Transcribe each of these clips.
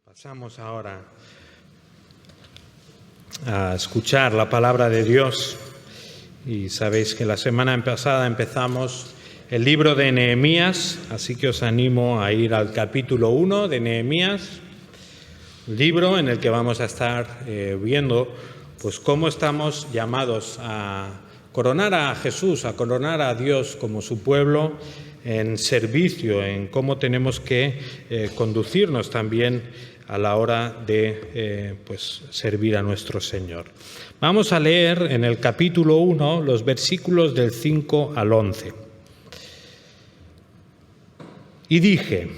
Pasamos ahora a escuchar la palabra de Dios. Y sabéis que la semana pasada empezamos el libro de Nehemías, así que os animo a ir al capítulo 1 de Nehemías, libro en el que vamos a estar viendo pues cómo estamos llamados a coronar a Jesús, a coronar a Dios como su pueblo en servicio, en cómo tenemos que conducirnos también a la hora de servir a nuestro Señor. Vamos a leer en el capítulo 1 los versículos del 5 al 11. Y dije: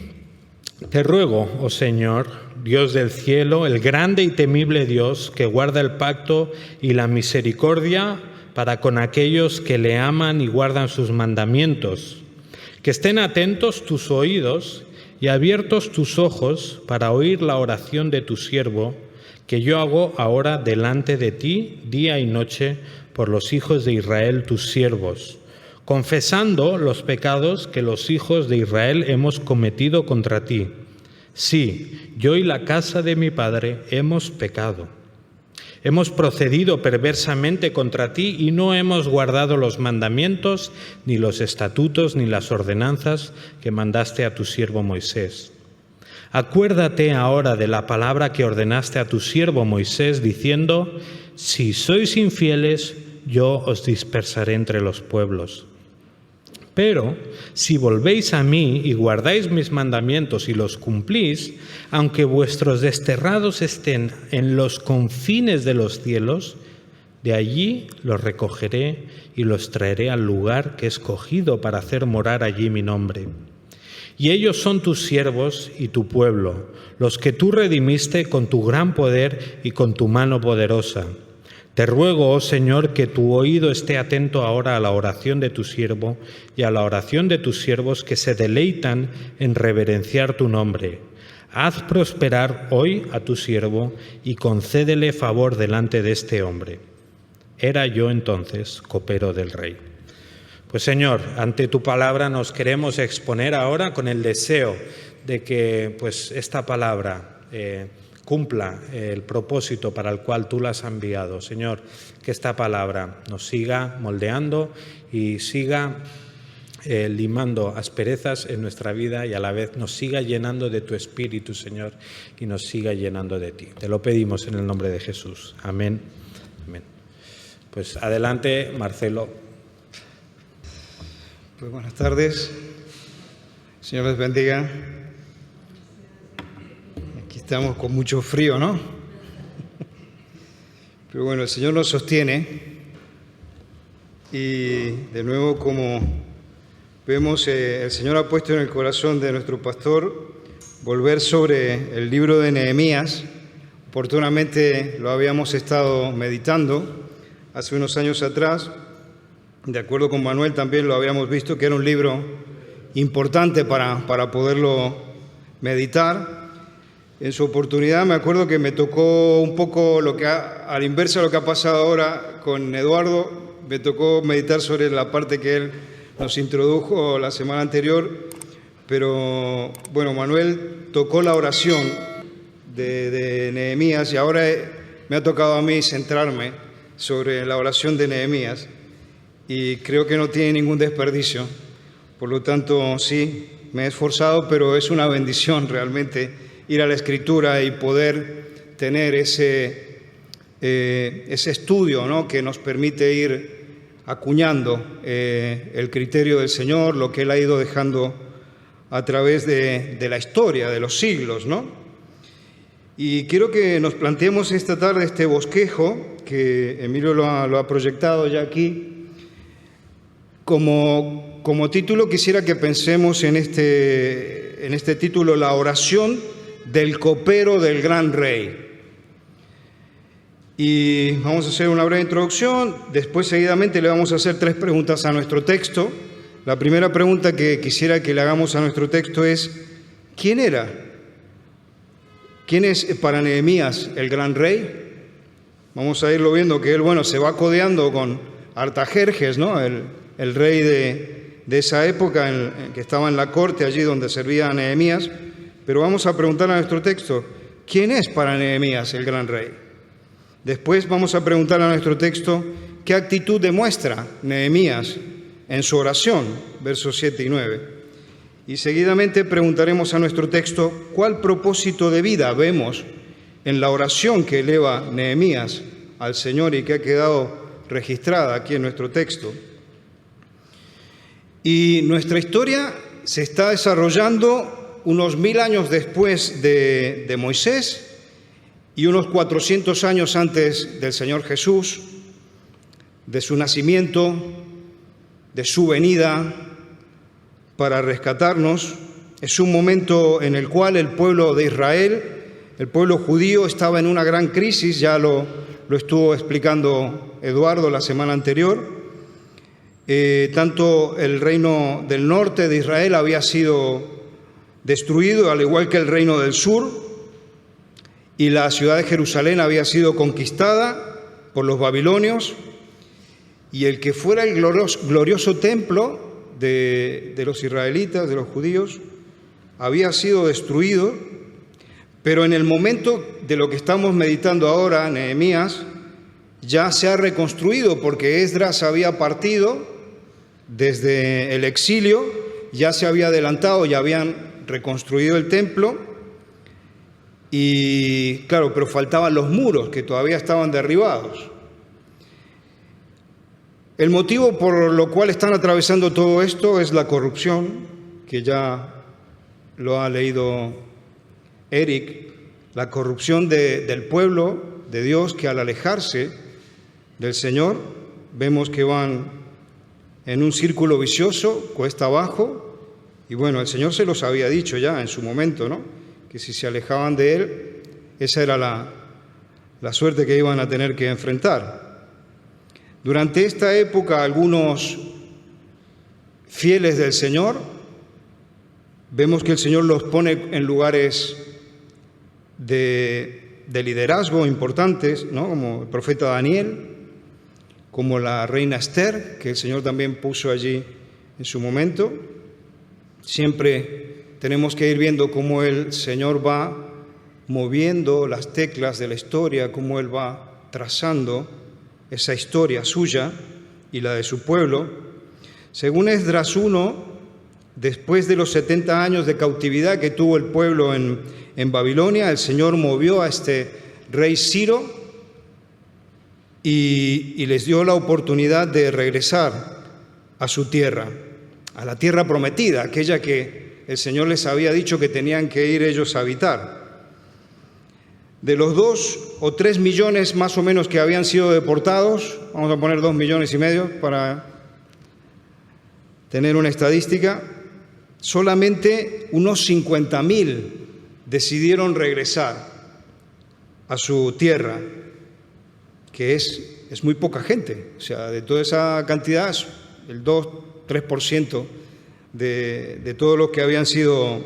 Te ruego, oh Señor, Dios del cielo, el grande y temible Dios, que guarda el pacto y la misericordia para con aquellos que le aman y guardan sus mandamientos, que estén atentos tus oídos y abiertos tus ojos para oír la oración de tu siervo, que yo hago ahora delante de ti día y noche por los hijos de Israel, tus siervos, confesando los pecados que los hijos de Israel hemos cometido contra ti. Sí, yo y la casa de mi padre hemos pecado. Hemos procedido perversamente contra ti y no hemos guardado los mandamientos, ni los estatutos, ni las ordenanzas que mandaste a tu siervo Moisés. Acuérdate ahora de la palabra que ordenaste a tu siervo Moisés, diciendo: Si sois infieles, yo os dispersaré entre los pueblos. Pero si volvéis a mí y guardáis mis mandamientos y los cumplís, aunque vuestros desterrados estén en los confines de los cielos, de allí los recogeré y los traeré al lugar que he escogido para hacer morar allí mi nombre. Y ellos son tus siervos y tu pueblo, los que tú redimiste con tu gran poder y con tu mano poderosa. Te ruego, oh Señor, que tu oído esté atento ahora a la oración de tu siervo y a la oración de tus siervos que se deleitan en reverenciar tu nombre. Haz prosperar hoy a tu siervo y concédele favor delante de este hombre. Era yo entonces copero del rey. Pues Señor, ante tu palabra nos queremos exponer ahora con el deseo de que esta palabra cumpla el propósito para el cual tú la has enviado. Señor, que esta palabra nos siga moldeando y siga limando asperezas en nuestra vida y a la vez nos siga llenando de tu Espíritu, Señor, y nos siga llenando de ti. Te lo pedimos en el nombre de Jesús. Amén. Amén. Pues adelante, Marcelo. Pues buenas tardes. Señor les bendiga. Estamos con mucho frío, ¿no? Pero bueno, el Señor nos sostiene y de nuevo, como vemos, el Señor ha puesto en el corazón de nuestro pastor volver sobre el libro de Nehemías. Oportunamente lo habíamos estado meditando hace unos años atrás. De acuerdo con Manuel también lo habíamos visto que era un libro importante para poderlo meditar. En su oportunidad me acuerdo que me tocó un poco a la inversa de lo que ha pasado ahora con Eduardo. Me tocó meditar sobre la parte que él nos introdujo la semana anterior, pero bueno, Manuel tocó la oración de Nehemías y ahora me ha tocado a mí centrarme sobre la oración de Nehemías y creo que no tiene ningún desperdicio. Por lo tanto, sí, me he esforzado, pero es una bendición realmente ir a la Escritura y poder tener ese estudio, ¿no?, que nos permite ir acuñando el criterio del Señor, lo que Él ha ido dejando a través de la historia, de los siglos, ¿no? Y quiero que nos planteemos esta tarde este bosquejo, que Emilio lo ha proyectado ya aquí. Como título quisiera que pensemos en este título, la oración del copero del gran rey. Y vamos a hacer una breve introducción, después seguidamente le vamos a hacer 3 preguntas a nuestro texto. La primera pregunta que quisiera que le hagamos a nuestro texto es: ¿quién era? ¿Quién es para Nehemías el gran rey? Vamos a irlo viendo que él, se va codeando con Artajerjes, ¿no?, el rey de esa época que estaba en la corte, allí donde servía a Nehemías. Pero vamos a preguntar a nuestro texto: ¿quién es para Nehemías el gran rey? Después vamos a preguntar a nuestro texto qué actitud demuestra Nehemías en su oración, versos 7 y 9. Y seguidamente preguntaremos a nuestro texto cuál propósito de vida vemos en la oración que eleva Nehemías al Señor y que ha quedado registrada aquí en nuestro texto. Y nuestra historia se está desarrollando unos 1000 años después de Moisés y unos 400 años antes del Señor Jesús, de su nacimiento, de su venida para rescatarnos. Es un momento en el cual el pueblo de Israel, el pueblo judío, estaba en una gran crisis, ya lo estuvo explicando Eduardo la semana anterior. Tanto el reino del norte de Israel había sido destruido, al igual que el reino del sur, y la ciudad de Jerusalén había sido conquistada por los babilonios, y el que fuera el glorioso templo de los israelitas, de los judíos, había sido destruido. Pero en el momento de lo que estamos meditando ahora, Nehemías, ya se ha reconstruido, porque Esdras había partido desde el exilio, ya se había adelantado, ya habían reconstruido el templo, y claro, pero faltaban los muros que todavía estaban derribados. El motivo por lo cual están atravesando todo esto es la corrupción, que ya lo ha leído Eric, la corrupción del pueblo de Dios, que al alejarse del Señor, vemos que van en un círculo vicioso, cuesta abajo, y bueno, el Señor se los había dicho ya en su momento, ¿no? Que si se alejaban de Él, esa era la suerte que iban a tener que enfrentar. Durante esta época, algunos fieles del Señor, vemos que el Señor los pone en lugares de liderazgo importantes, ¿no? Como el profeta Daniel, como la reina Esther, que el Señor también puso allí en su momento. Siempre tenemos que ir viendo cómo el Señor va moviendo las teclas de la historia, cómo Él va trazando esa historia suya y la de su pueblo. Según Esdras 1, después de los 70 años de cautividad que tuvo el pueblo en Babilonia, el Señor movió a este rey Ciro y les dio la oportunidad de regresar a su tierra, a la tierra prometida, aquella que el Señor les había dicho que tenían que ir ellos a habitar. De los 2 o 3 millones más o menos que habían sido deportados, vamos a poner 2,5 millones para tener una estadística, solamente unos 50.000 decidieron regresar a su tierra, que es muy poca gente. O sea, de toda esa cantidad, el 2-3% de todos los que habían sido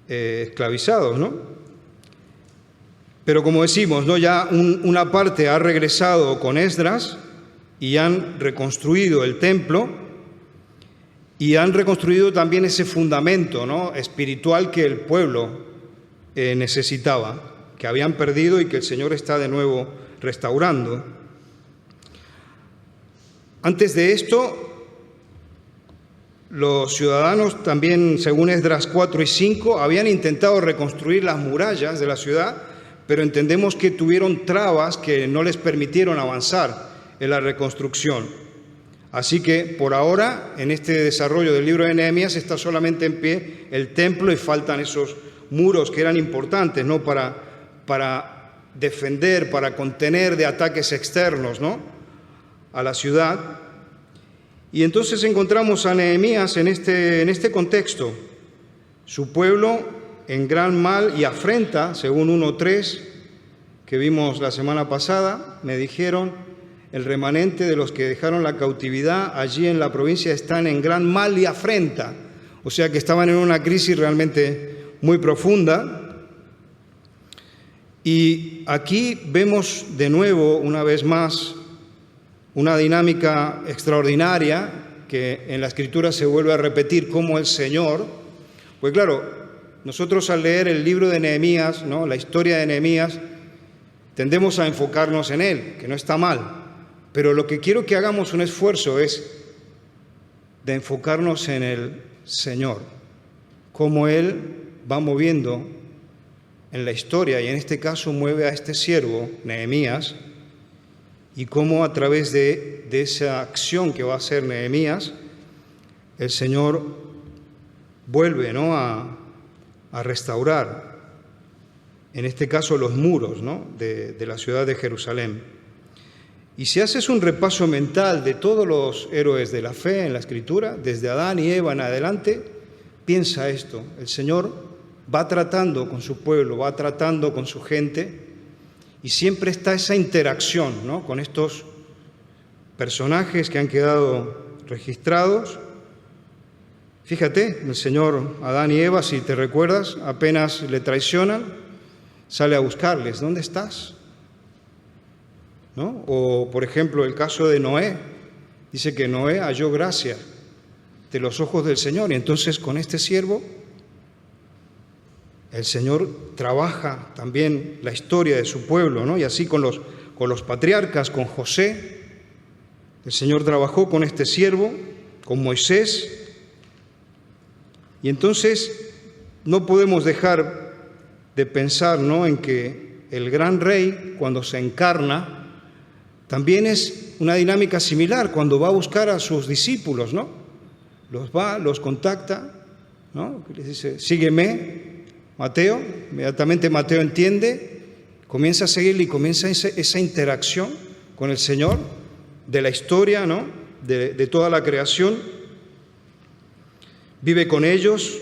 esclavizados, ¿no? Pero como decimos, ¿no? Ya una parte ha regresado con Esdras y han reconstruido el templo y han reconstruido también ese fundamento, ¿no? espiritual que el pueblo necesitaba, que habían perdido y que el Señor está de nuevo restaurando. Antes de esto, los ciudadanos también, según Esdras 4 y 5, habían intentado reconstruir las murallas de la ciudad, pero entendemos que tuvieron trabas que no les permitieron avanzar en la reconstrucción. Así que por ahora, en este desarrollo del libro de Nehemías, está solamente en pie el templo y faltan esos muros que eran importantes, ¿no? para defender, para contener de ataques externos, ¿no? a la ciudad. Y entonces encontramos a Nehemías en este contexto. Su pueblo en gran mal y afrenta, según 1:3, que vimos la semana pasada, me dijeron, el remanente de los que dejaron la cautividad allí en la provincia están en gran mal y afrenta. O sea que estaban en una crisis realmente muy profunda. Y aquí vemos de nuevo, una vez más, una dinámica extraordinaria que en la Escritura se vuelve a repetir, como el Señor, pues claro, nosotros al leer el libro de Nehemías, ¿no?, la historia de Nehemías, tendemos a enfocarnos en él, que no está mal. Pero lo que quiero que hagamos un esfuerzo es de enfocarnos en el Señor, cómo Él va moviendo en la historia, y en este caso mueve a este siervo, Nehemías, y cómo a través de esa acción que va a hacer Nehemías, el Señor vuelve, ¿no?, a restaurar, en este caso, los muros, ¿no?, de la ciudad de Jerusalén. Y si haces un repaso mental de todos los héroes de la fe en la Escritura, desde Adán y Eva en adelante, piensa esto: el Señor va tratando con su pueblo, va tratando con su gente, y siempre está esa interacción, ¿no?, con estos personajes que han quedado registrados. Fíjate, el Señor, Adán y Eva, si te recuerdas, apenas le traicionan, sale a buscarles: ¿dónde estás?, ¿no? O, por ejemplo, el caso de Noé. Dice que Noé halló gracia de los ojos del Señor, y entonces con este siervo el Señor trabaja también la historia de su pueblo, ¿no? Y así con los patriarcas, con José, el Señor trabajó con este siervo, con Moisés. Y entonces no podemos dejar de pensar, ¿no?, en que el gran rey, cuando se encarna, también es una dinámica similar cuando va a buscar a sus discípulos, ¿no? Los contacta, ¿no? Les dice: sígueme, Mateo. Inmediatamente Mateo entiende, comienza a seguirle y comienza esa interacción con el Señor de la historia, ¿no?, de toda la creación. Vive con ellos.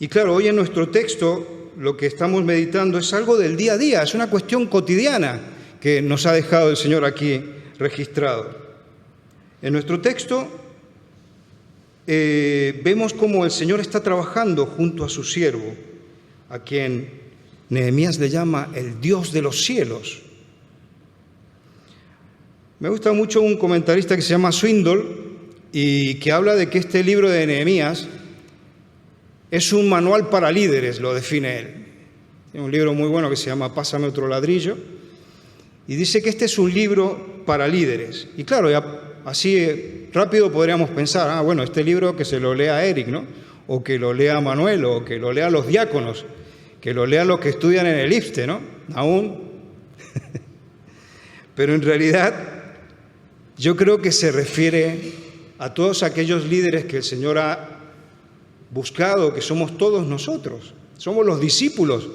Y claro, hoy en nuestro texto lo que estamos meditando es algo del día a día, es una cuestión cotidiana que nos ha dejado el Señor aquí registrado. En nuestro texto vemos cómo el Señor está trabajando junto a su siervo, a quien Nehemías le llama el Dios de los cielos. Me gusta mucho un comentarista que se llama Swindoll y que habla de que este libro de Nehemías es un manual para líderes, lo define él. Tiene un libro muy bueno que se llama Pásame otro ladrillo, y dice que este es un libro para líderes. Y claro, así rápido podríamos pensar: bueno, este libro que se lo lea Eric, ¿no?, o que lo lea Manuel, o que lo lea los diáconos, que lo lean los que estudian en el IFTE, ¿no? Aún. Pero en realidad yo creo que se refiere a todos aquellos líderes que el Señor ha buscado, que somos todos nosotros. Somos los discípulos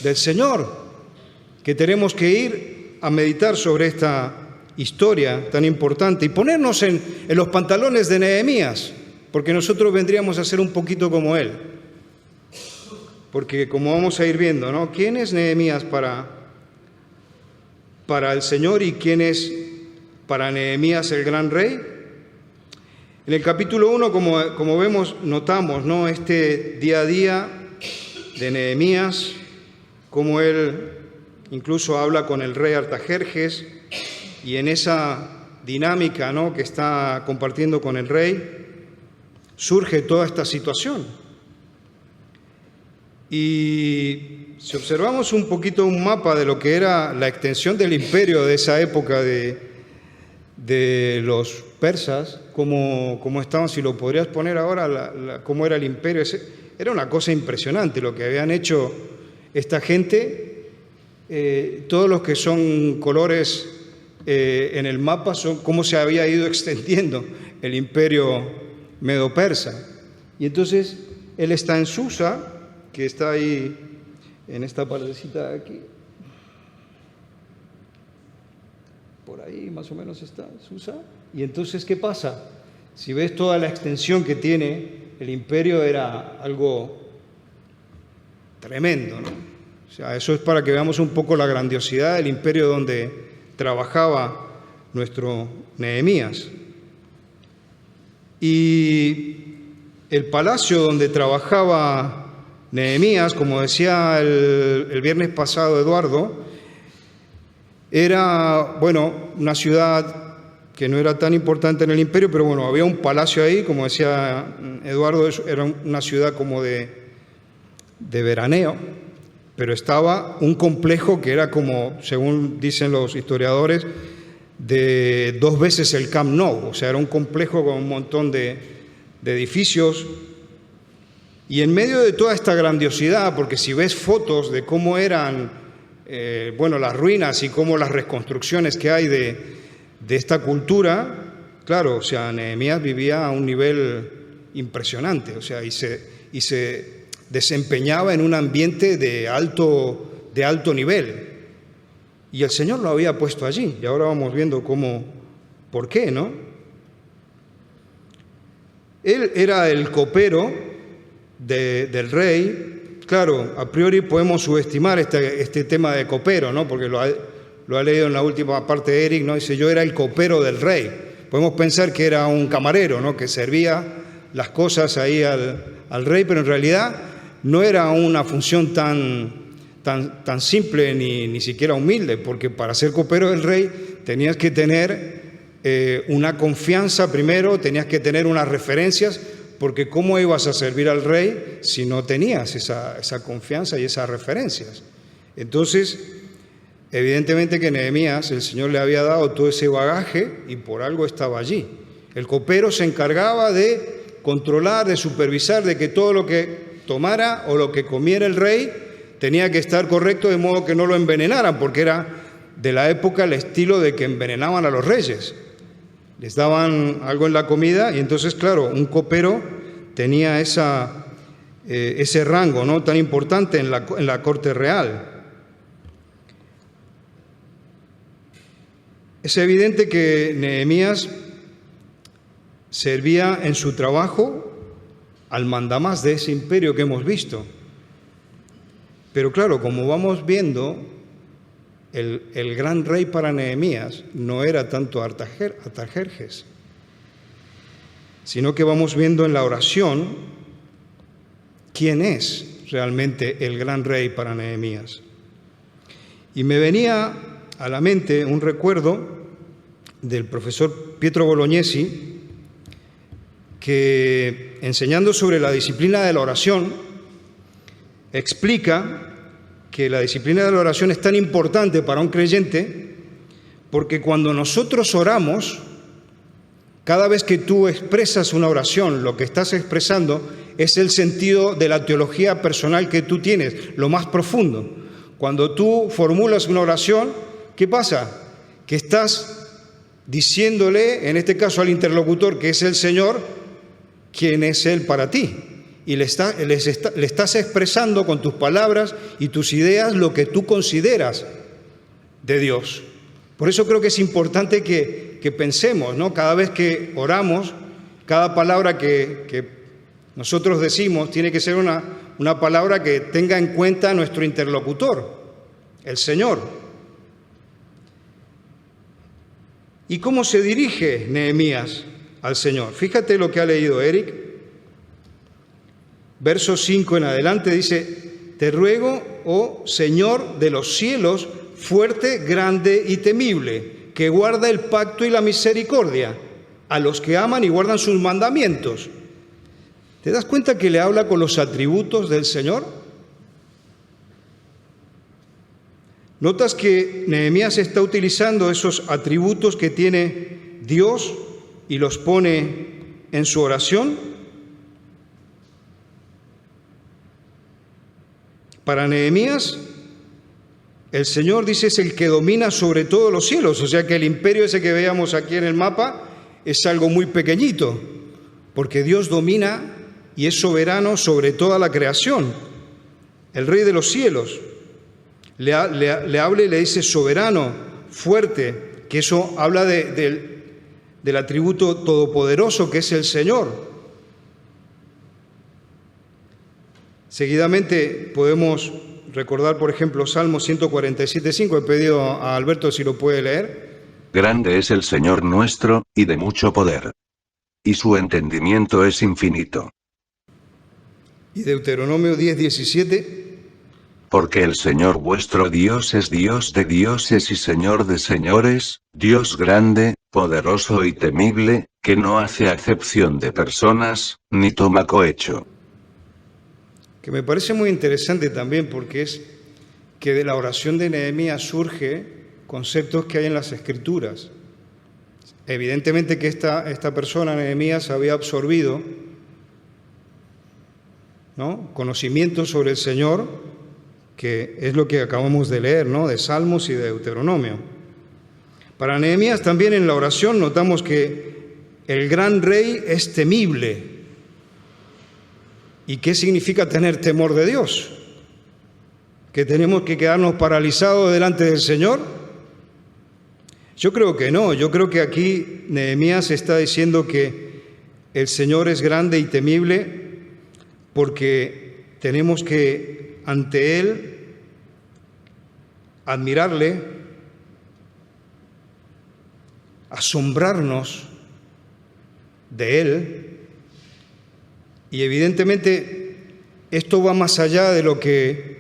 del Señor, que tenemos que ir a meditar sobre esta historia tan importante y ponernos en los pantalones de Nehemías, porque nosotros vendríamos a ser un poquito como él. Porque como vamos a ir viendo, ¿no?, ¿quién es Nehemías para el Señor y quién es para Nehemías el gran rey? En el capítulo 1, como vemos, notamos, ¿no?, este día a día de Nehemías, cómo él incluso habla con el rey Artajerjes, y en esa dinámica, ¿no?, que está compartiendo con el rey, surge toda esta situación. Y si observamos un poquito un mapa de lo que era la extensión del imperio de esa época de los persas, como estaban, si lo podrías poner ahora, cómo era el imperio, era una cosa impresionante lo que habían hecho esta gente. Todos los que son colores en el mapa son cómo se había ido extendiendo el imperio medo-persa. Y entonces él está en Susa, que está ahí en esta partecita de aquí. Por ahí más o menos está Susa. Y entonces, ¿qué pasa? Si ves toda la extensión que tiene, el imperio era algo tremendo, ¿no? O sea, eso es para que veamos un poco la grandiosidad del imperio donde trabajaba nuestro Nehemías. Y el palacio donde trabajaba Nehemías, como decía el viernes pasado Eduardo, era, bueno, una ciudad que no era tan importante en el imperio, pero bueno, había un palacio ahí, como decía Eduardo, era una ciudad como de de veraneo, pero estaba un complejo que era como, según dicen los historiadores, de 2 veces el Camp Nou, o sea, era un complejo con un montón de edificios. Y en medio de toda esta grandiosidad, porque si ves fotos de cómo eran las ruinas y cómo las reconstrucciones que hay de esta cultura, claro, o sea, Nehemías vivía a un nivel impresionante, o sea, y se desempeñaba en un ambiente de alto nivel. Y el Señor lo había puesto allí, y ahora vamos viendo por qué, ¿no? Él era el copero del rey. Claro, a priori podemos subestimar este tema de copero, ¿no? Porque lo ha leído en la última parte de Eric, ¿no? Dice, yo era el copero del rey. Podemos pensar que era un camarero, ¿no? Que servía las cosas ahí al rey, pero en realidad no era una función tan simple ni siquiera humilde, porque para ser copero del rey tenías que tener una confianza primero, tenías que tener unas referencias, porque ¿cómo ibas a servir al rey si no tenías esa confianza y esas referencias? Entonces, evidentemente que Nehemías, el Señor le había dado todo ese bagaje y por algo estaba allí. El copero se encargaba de controlar, de supervisar, de que todo lo que tomara o lo que comiera el rey tenía que estar correcto, de modo que no lo envenenaran, porque era de la época el estilo de que envenenaban a los reyes. Les daban algo en la comida y entonces, claro, un copero tenía ese rango, ¿no?, tan importante en la corte real. Es evidente que Nehemías servía en su trabajo al mandamás de ese imperio que hemos visto. Pero claro, como vamos viendo, el gran rey para Nehemías no era tanto Artajerjes, sino que vamos viendo en la oración quién es realmente el gran rey para Nehemías. Y me venía a la mente un recuerdo del profesor Pietro Bolognesi, que enseñando sobre la disciplina de la oración, explica que la disciplina de la oración es tan importante para un creyente porque cuando nosotros oramos, cada vez que tú expresas una oración, lo que estás expresando es el sentido de la teología personal que tú tienes, lo más profundo. Cuando tú formulas una oración, ¿qué pasa? Que estás diciéndole, en este caso al interlocutor, que es el Señor, quién es Él para ti. Y le estás expresando con tus palabras y tus ideas lo que tú consideras de Dios. Por eso creo que es importante que pensemos, ¿no? Cada vez que oramos, cada palabra que nosotros decimos tiene que ser una palabra que tenga en cuenta a nuestro interlocutor, el Señor. ¿Y cómo se dirige Nehemías al Señor? Fíjate lo que ha leído Eric. Verso 5 en adelante dice, te ruego, oh Señor de los cielos, fuerte, grande y temible, que guarda el pacto y la misericordia a los que aman y guardan sus mandamientos. ¿Te das cuenta que le habla con los atributos del Señor? ¿Notas que Nehemías está utilizando esos atributos que tiene Dios y los pone en su oración? Para Nehemías, el Señor, dice, es el que domina sobre todos los cielos, o sea que el imperio ese que veíamos aquí en el mapa es algo muy pequeñito, porque Dios domina y es soberano sobre toda la creación. El Rey de los cielos le habla y le dice soberano, fuerte, que eso habla del atributo todopoderoso que es el Señor. Seguidamente podemos recordar, por ejemplo, Salmo 147:5. He pedido a Alberto si lo puede leer. Grande es el Señor nuestro, y de mucho poder. Y su entendimiento es infinito. Y Deuteronomio 10:17. Porque el Señor vuestro Dios es Dios de dioses y Señor de señores, Dios grande, poderoso y temible, que no hace acepción de personas, ni toma cohecho. que me parece muy interesante también, porque es que de la oración de Nehemías surge conceptos que hay en las Escrituras. Evidentemente que esta persona, Nehemías, había absorbido, ¿no?, conocimientos sobre el Señor, que es lo que acabamos de leer, ¿no?, de Salmos y de Deuteronomio. Para Nehemías también en la oración notamos que el gran rey es temible. ¿Y qué significa tener temor de Dios? ¿Que tenemos que quedarnos paralizados delante del Señor? Yo creo que no. Yo creo que aquí Nehemías está diciendo que el Señor es grande y temible porque tenemos que ante Él admirarle, asombrarnos de Él. Y evidentemente esto va más allá de lo que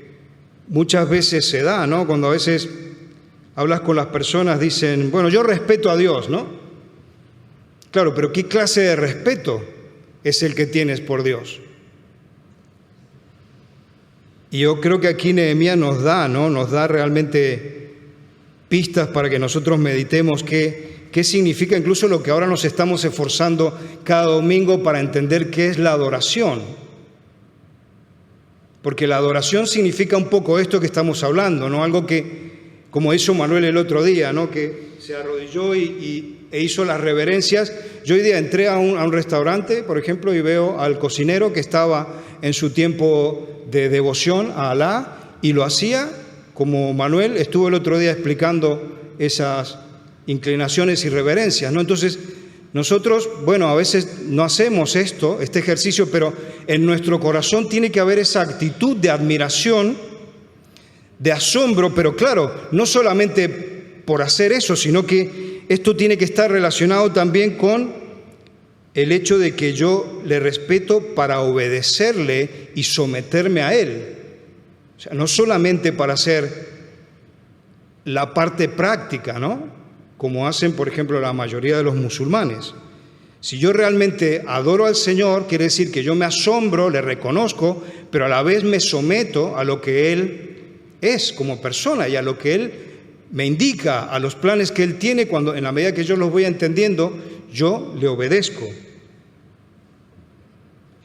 muchas veces se da, ¿no? Cuando a veces hablas con las personas, dicen, bueno, yo respeto a Dios, ¿no? Claro, pero ¿qué clase de respeto es el que tienes por Dios? Y yo creo que aquí Nehemías nos da, ¿no?, nos da realmente pistas para que nosotros meditemos qué significa incluso lo que ahora nos estamos esforzando cada domingo para entender qué es la adoración. Porque la adoración significa un poco esto que estamos hablando, ¿no? Algo que, como hizo Manuel el otro día, ¿no?, que se arrodilló e hizo las reverencias. Yo hoy día entré a un restaurante, por ejemplo, y veo al cocinero que estaba en su tiempo de devoción a Alá, y lo hacía como Manuel estuvo el otro día explicando esas inclinaciones y reverencias, ¿no? Entonces, nosotros, bueno, a veces no hacemos este ejercicio, pero en nuestro corazón tiene que haber esa actitud de admiración, de asombro, pero claro, no solamente por hacer eso, sino que esto tiene que estar relacionado también con el hecho de que yo le respeto para obedecerle y someterme a Él. O sea, no solamente para hacer la parte práctica, ¿no?, como hacen, por ejemplo, la mayoría de los musulmanes. Si yo realmente adoro al Señor, quiere decir que yo me asombro, le reconozco, pero a la vez me someto a lo que Él es como persona y a lo que Él me indica, a los planes que Él tiene, cuando en la medida que yo los voy entendiendo, yo le obedezco.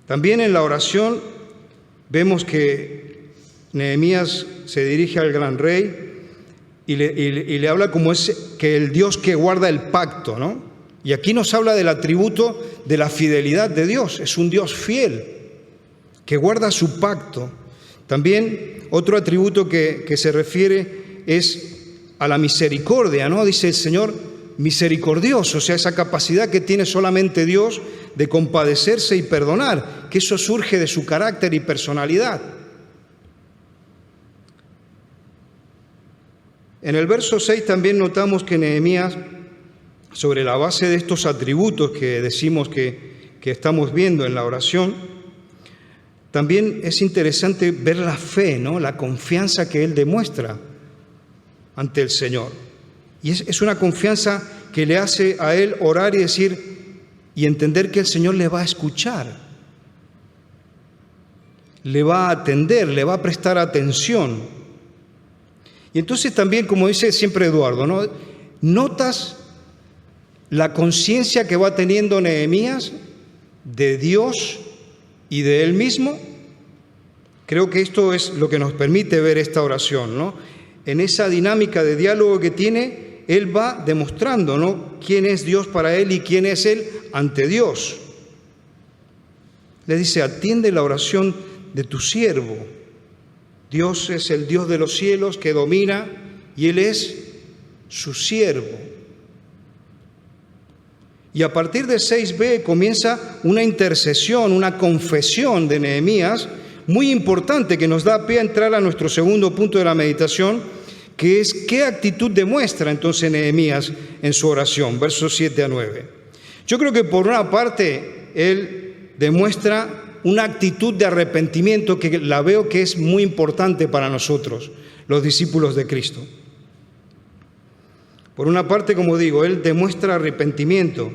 También en la oración vemos que Nehemías se dirige al gran rey y le habla como es que el Dios que guarda el pacto, ¿no? Y aquí nos habla del atributo de la fidelidad de Dios. Es un Dios fiel que guarda su pacto. También otro atributo que se refiere es a la misericordia, ¿no? Dice el Señor misericordioso, o sea, esa capacidad que tiene solamente Dios de compadecerse y perdonar, que eso surge de su carácter y personalidad. En el verso 6 también notamos que Nehemías, sobre la base de estos atributos que decimos que estamos viendo en la oración, también es interesante ver la fe, ¿no?, la confianza que él demuestra ante el Señor. Y es una confianza que le hace a él orar y decir y entender que el Señor le va a escuchar, le va a atender, le va a prestar atención. Y entonces también, como dice siempre Eduardo, ¿no?, notas la conciencia que va teniendo Nehemías de Dios y de él mismo. Creo que esto es lo que nos permite ver esta oración, ¿no? En esa dinámica de diálogo que tiene, él va demostrando, ¿no?, quién es Dios para él y quién es él ante Dios. Le dice, atiende la oración de tu siervo. Dios es el Dios de los cielos que domina y Él es su siervo. Y a partir de 6b comienza una intercesión, una confesión de Nehemías muy importante que nos da pie a entrar a nuestro segundo punto de la meditación, que es qué actitud demuestra entonces Nehemías en su oración, versos 7 a 9. Yo creo que por una parte él demuestra una actitud de arrepentimiento que la veo que es muy importante para nosotros, los discípulos de Cristo. Por una parte, como digo, él demuestra arrepentimiento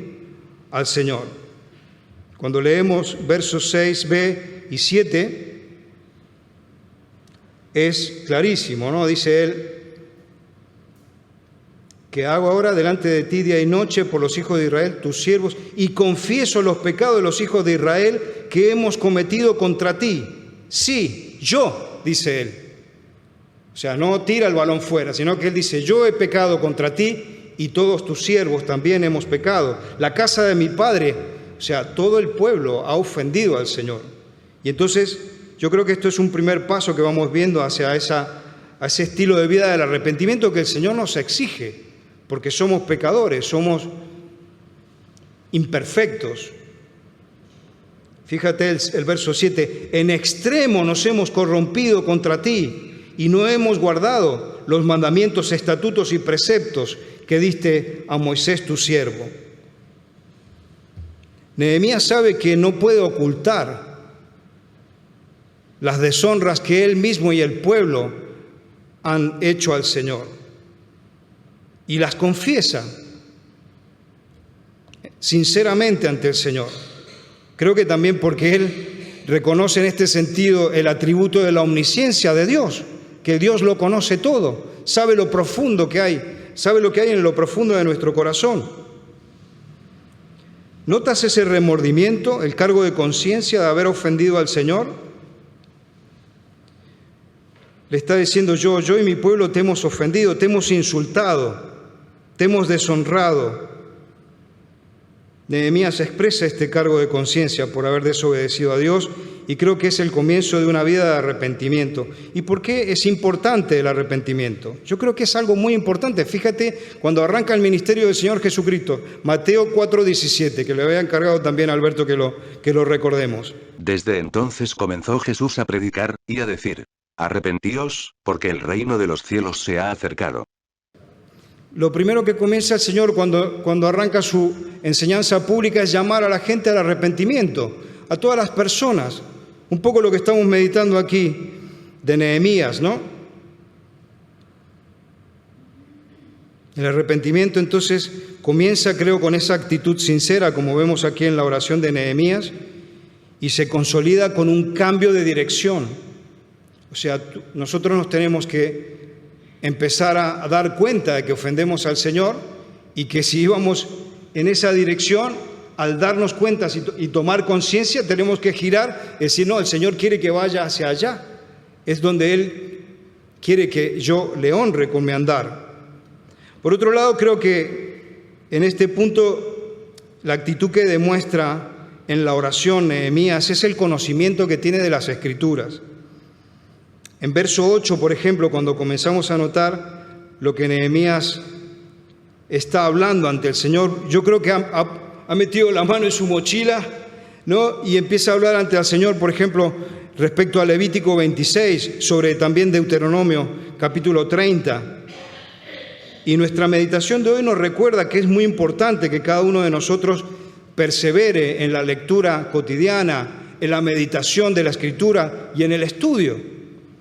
al Señor. Cuando leemos versos 6b y 7, es clarísimo, ¿no? Dice él, que hago ahora delante de ti día y noche por los hijos de Israel, tus siervos, y confieso los pecados de los hijos de Israel que hemos cometido contra ti. Sí, yo, dice él. O sea, no tira el balón fuera, sino que él dice, yo he pecado contra ti y todos tus siervos también hemos pecado. La casa de mi padre, o sea, todo el pueblo ha ofendido al Señor. Y entonces yo creo que esto es un primer paso que vamos viendo hacia ese estilo de vida del arrepentimiento que el Señor nos exige, porque somos pecadores, somos imperfectos. Fíjate el verso 7, en extremo nos hemos corrompido contra ti y no hemos guardado los mandamientos, estatutos y preceptos que diste a Moisés tu siervo. Nehemías sabe que no puede ocultar las deshonras que él mismo y el pueblo han hecho al Señor. Y las confiesa sinceramente ante el Señor. Creo que también porque él reconoce en este sentido el atributo de la omnisciencia de Dios, que Dios lo conoce todo, sabe lo profundo que hay, sabe lo que hay en lo profundo de nuestro corazón. ¿Notas ese remordimiento, el cargo de conciencia de haber ofendido al Señor? Le está diciendo yo y mi pueblo te hemos ofendido, te hemos insultado, te hemos deshonrado. Nehemías expresa este cargo de conciencia por haber desobedecido a Dios y creo que es el comienzo de una vida de arrepentimiento. ¿Y por qué es importante el arrepentimiento? Yo creo que es algo muy importante. Fíjate, cuando arranca el ministerio del Señor Jesucristo, Mateo 4:17, que le había encargado también a Alberto que lo recordemos. Desde entonces comenzó Jesús a predicar y a decir: arrepentíos, porque el reino de los cielos se ha acercado. Lo primero que comienza el Señor cuando arranca su enseñanza pública es llamar a la gente al arrepentimiento, a todas las personas. Un poco lo que estamos meditando aquí de Nehemías, ¿no? El arrepentimiento entonces comienza, creo, con esa actitud sincera, como vemos aquí en la oración de Nehemías, y se consolida con un cambio de dirección. O sea, nosotros nos tenemos que empezar a dar cuenta de que ofendemos al Señor y que si íbamos en esa dirección, al darnos cuenta y tomar conciencia, tenemos que girar y decir, no, el Señor quiere que vaya hacia allá. Es donde Él quiere que yo le honre con mi andar. Por otro lado, creo que en este punto la actitud que demuestra en la oración Nehemías es el conocimiento que tiene de las Escrituras. En verso 8, por ejemplo, cuando comenzamos a notar lo que Nehemías está hablando ante el Señor, yo creo que ha metido la mano en su mochila, ¿no? Y empieza a hablar ante el Señor, por ejemplo, respecto a Levítico 26, sobre también Deuteronomio capítulo 30. Y nuestra meditación de hoy nos recuerda que es muy importante que cada uno de nosotros persevere en la lectura cotidiana, en la meditación de la Escritura y en el estudio.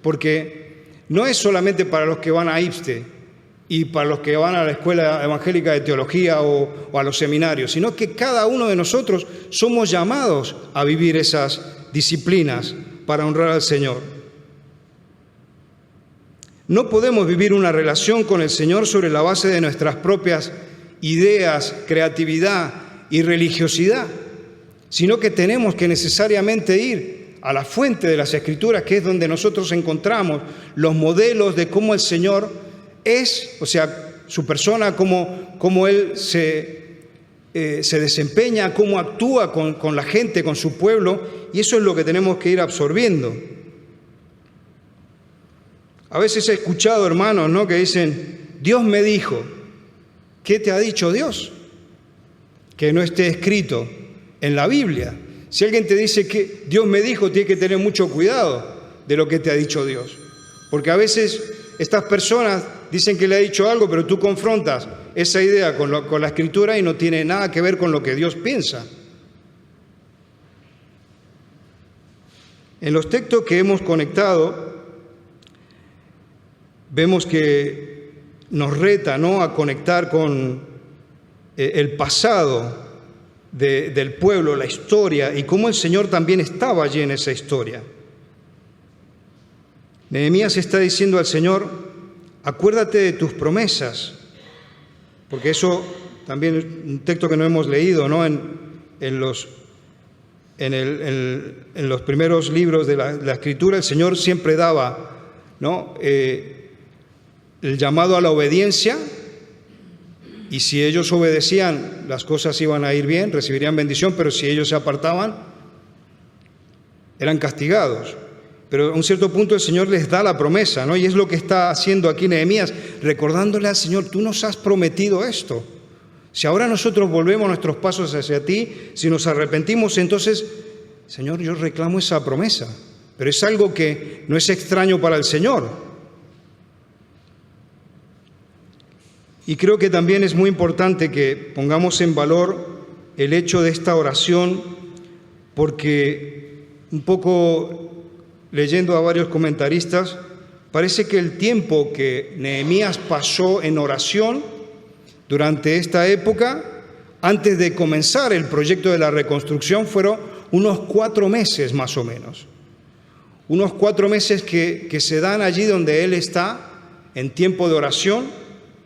Porque no es solamente para los que van a IPSTE y para los que van a la Escuela Evangélica de Teología o a los seminarios, sino que cada uno de nosotros somos llamados a vivir esas disciplinas para honrar al Señor. No podemos vivir una relación con el Señor sobre la base de nuestras propias ideas, creatividad y religiosidad, sino que tenemos que necesariamente ir a la fuente de las Escrituras, que es donde nosotros encontramos los modelos de cómo el Señor es, o sea, su persona, cómo Él se desempeña, cómo actúa con la gente, con su pueblo, y eso es lo que tenemos que ir absorbiendo. A veces he escuchado hermanos, ¿no?, que dicen, Dios me dijo. ¿Qué te ha dicho Dios? Que no esté escrito en la Biblia. Si alguien te dice que Dios me dijo, tienes que tener mucho cuidado de lo que te ha dicho Dios. Porque a veces estas personas dicen que le ha dicho algo, pero tú confrontas esa idea con la Escritura y no tiene nada que ver con lo que Dios piensa. En los textos que hemos conectado, vemos que nos reta, ¿no?, a conectar con el pasado del pueblo, la historia, y cómo el Señor también estaba allí en esa historia. Nehemías está diciendo al Señor, acuérdate de tus promesas, porque eso también es un texto que no hemos leído, ¿no? En los primeros libros de la Escritura, el Señor siempre daba, ¿no? El llamado a la obediencia, y si ellos obedecían, las cosas iban a ir bien, recibirían bendición, pero si ellos se apartaban, eran castigados. Pero a un cierto punto el Señor les da la promesa, ¿no? Y es lo que está haciendo aquí Nehemías, recordándole al Señor, tú nos has prometido esto. Si ahora nosotros volvemos nuestros pasos hacia ti, si nos arrepentimos, entonces, Señor, yo reclamo esa promesa. Pero es algo que no es extraño para el Señor. Y creo que también es muy importante que pongamos en valor el hecho de esta oración, porque un poco leyendo a varios comentaristas, parece que el tiempo que Nehemías pasó en oración durante esta época, antes de comenzar el proyecto de la reconstrucción, fueron unos 4 meses más o menos. Unos 4 meses que se dan allí donde él está en tiempo de oración.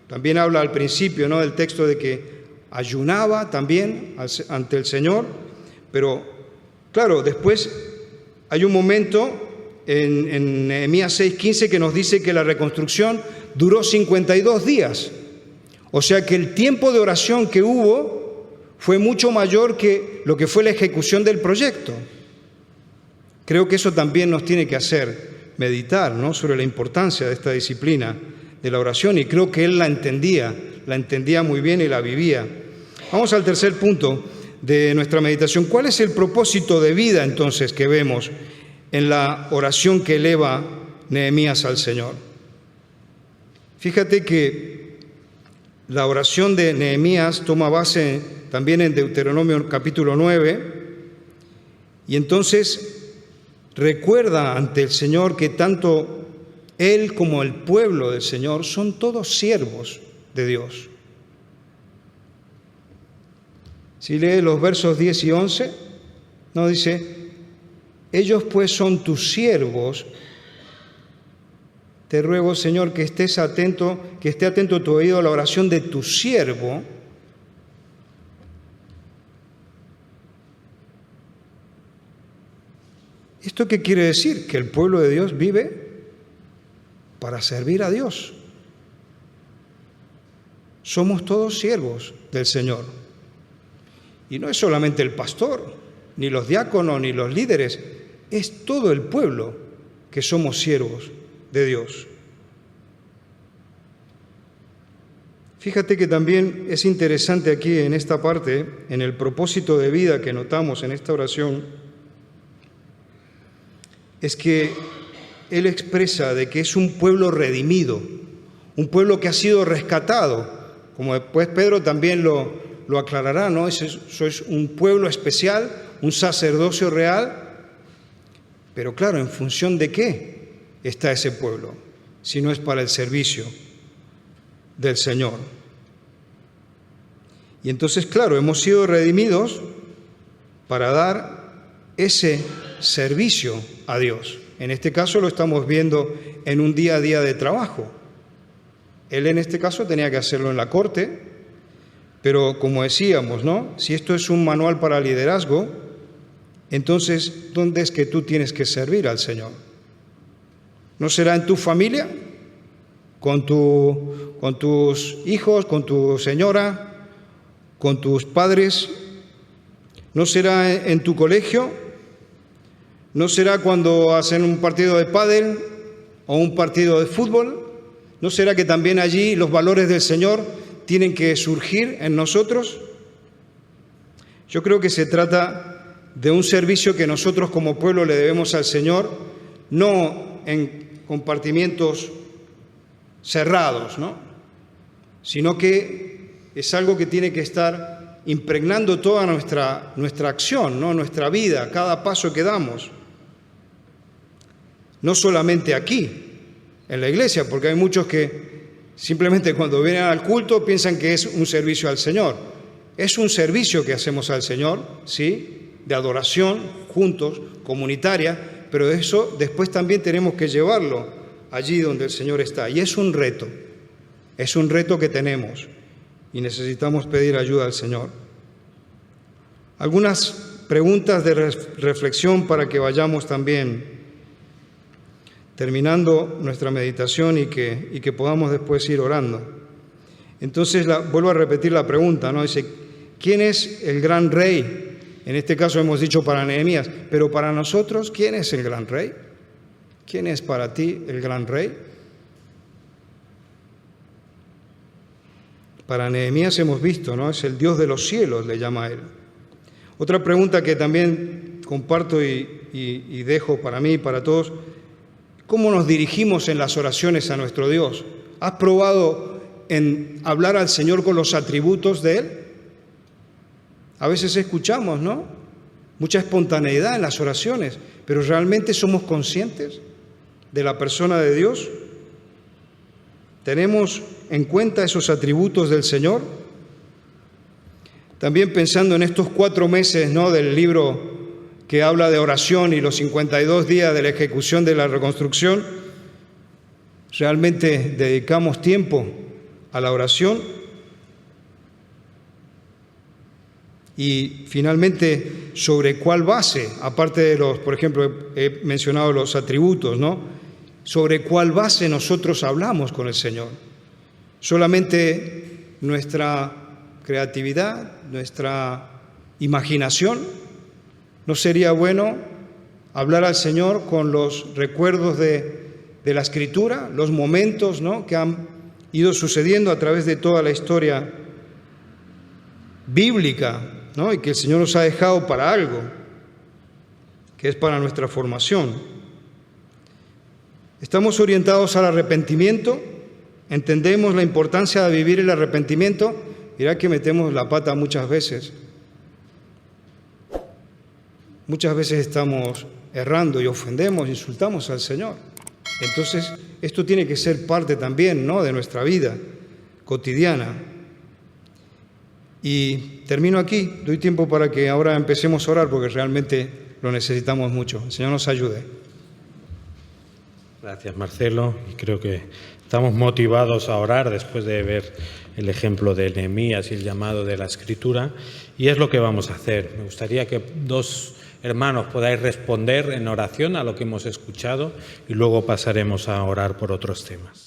También habla al principio, ¿no?, del texto de que ayunaba también ante el Señor. Pero claro, después hay un momento en Nehemías 6:15 que nos dice que la reconstrucción duró 52 días. O sea que el tiempo de oración que hubo fue mucho mayor que lo que fue la ejecución del proyecto. Creo que eso también nos tiene que hacer meditar, ¿no?, sobre la importancia de esta disciplina de la oración, y creo que él la entendía muy bien y la vivía. Vamos al tercer punto de nuestra meditación. ¿Cuál es el propósito de vida entonces que vemos en la oración que eleva Nehemías al Señor? Fíjate que la oración de Nehemías toma base también en Deuteronomio capítulo 9, y entonces recuerda ante el Señor que tanto él como el pueblo del Señor son todos siervos de Dios. Si lees los versos 10 y 11, no dice, ellos pues son tus siervos. Te ruego, Señor, que esté atento tu oído a la oración de tu siervo. ¿Esto qué quiere decir? Que el pueblo de Dios vive para servir a Dios. Somos todos siervos del Señor. Y no es solamente el pastor, ni los diáconos, ni los líderes, es todo el pueblo que somos siervos de Dios. Fíjate que también es interesante aquí en esta parte, en el propósito de vida que notamos en esta oración, es que él expresa de que es un pueblo redimido, un pueblo que ha sido rescatado, como después Pedro también lo aclarará, ¿no? Eso es un pueblo especial, un sacerdocio real, pero claro, ¿en función de qué está ese pueblo? Si no es para el servicio del Señor. Y entonces, claro, hemos sido redimidos para dar ese servicio a Dios. En este caso lo estamos viendo en un día a día de trabajo. Él en este caso tenía que hacerlo en la corte, pero como decíamos, ¿no?, si esto es un manual para liderazgo, entonces, ¿dónde es que tú tienes que servir al Señor? ¿No será en tu familia? ¿Con tus hijos, con tu señora, con tus padres? ¿No será en tu colegio? ¿No será cuando hacen un partido de pádel o un partido de fútbol? ¿No será que también allí los valores del Señor tienen que surgir en nosotros? Yo creo que se trata de un servicio que nosotros como pueblo le debemos al Señor, no en compartimientos cerrados, ¿no?, sino que es algo que tiene que estar impregnando toda nuestra acción, ¿no?, nuestra vida, cada paso que damos. No solamente aquí, en la iglesia, porque hay muchos que simplemente cuando vienen al culto piensan que es un servicio al Señor. Es un servicio que hacemos al Señor, sí, de adoración, juntos, comunitaria, pero eso después también tenemos que llevarlo allí donde el Señor está. Y es un reto que tenemos y necesitamos pedir ayuda al Señor. Algunas preguntas de reflexión para que vayamos también terminando nuestra meditación y que podamos después ir orando. Entonces, vuelvo a repetir la pregunta, ¿no? Dice, ¿quién es el gran rey? En este caso hemos dicho para Nehemías, pero para nosotros, ¿quién es el gran rey? ¿Quién es para ti el gran rey? Para Nehemías hemos visto, ¿no? Es el Dios de los cielos, le llama a él. Otra pregunta que también comparto y dejo para mí y para todos, ¿cómo nos dirigimos en las oraciones a nuestro Dios? ¿Has probado en hablar al Señor con los atributos de Él? A veces escuchamos, ¿no? Mucha espontaneidad en las oraciones, pero ¿realmente somos conscientes de la persona de Dios? ¿Tenemos en cuenta esos atributos del Señor? También pensando en estos 4 meses, ¿no?, del libro que habla de oración y los 52 días de la ejecución de la reconstrucción, ¿realmente dedicamos tiempo a la oración? Y finalmente, ¿sobre cuál base? Aparte de por ejemplo, he mencionado los atributos, ¿no? ¿Sobre cuál base nosotros hablamos con el Señor? ¿Solamente nuestra creatividad, nuestra imaginación? ¿No sería bueno hablar al Señor con los recuerdos de la Escritura, los momentos, ¿no?, que han ido sucediendo a través de toda la historia bíblica, ¿no?, y que el Señor nos ha dejado para algo, que es para nuestra formación? ¿Estamos orientados al arrepentimiento? ¿Entendemos la importancia de vivir el arrepentimiento? Mirá que metemos la pata muchas veces. Muchas veces estamos errando y ofendemos, insultamos al Señor. Entonces, esto tiene que ser parte también, ¿no?, de nuestra vida cotidiana. Y termino aquí, doy tiempo para que ahora empecemos a orar porque realmente lo necesitamos mucho. El Señor nos ayude. Gracias, Marcelo. Y creo que estamos motivados a orar después de ver el ejemplo de Nehemías y el llamado de la Escritura, y es lo que vamos a hacer. Me gustaría que 2 hermanos podáis responder en oración a lo que hemos escuchado y luego pasaremos a orar por otros temas.